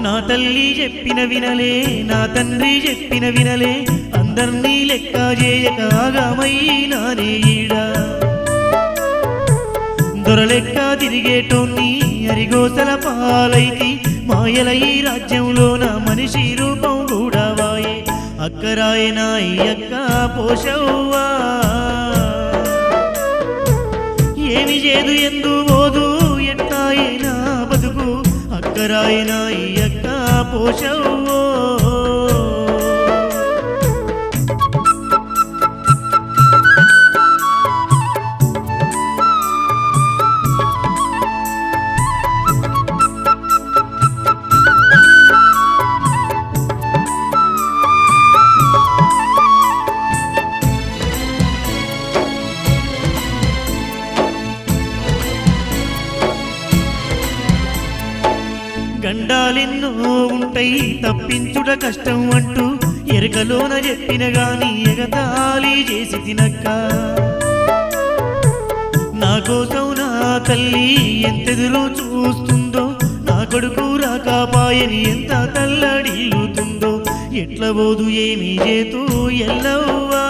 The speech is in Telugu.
నా తల్లి చెప్పిన వినలే, నా తండ్రి చెప్పిన వినలే, అందర్నీ లెక్క చేయక ఆగమైనానే ఈడా. దొరలెక్క తిరిగేటోన్ని అరిగోసల పాలైతి, మాయల ఈ రాజ్యంలో నా మనిషి రూపం కూడా వాయే. అక్కరాయనా ఈ అక్క పోషవ్వా, ఏమి చేదు ఎందు పోదు ఎట్టాయినా బతుకు. అక్కరాయనా ఈ అక్క పోషవ్వో. గండాలెన్నో ఉంటాయి తప్పించుట కష్టం అంటూ ఎరకలోన చెప్పిన గాని ఎగతాళి చేసి తినక్క. నా కోసం నా తల్లి ఎంతెదురు చూస్తుందో, నా కొడుకు రాకాపాయని ఎంత తల్లడిల్లుతుందో. ఎట్ల పోదు ఏమి చేతూ ఎల్లవ్వా.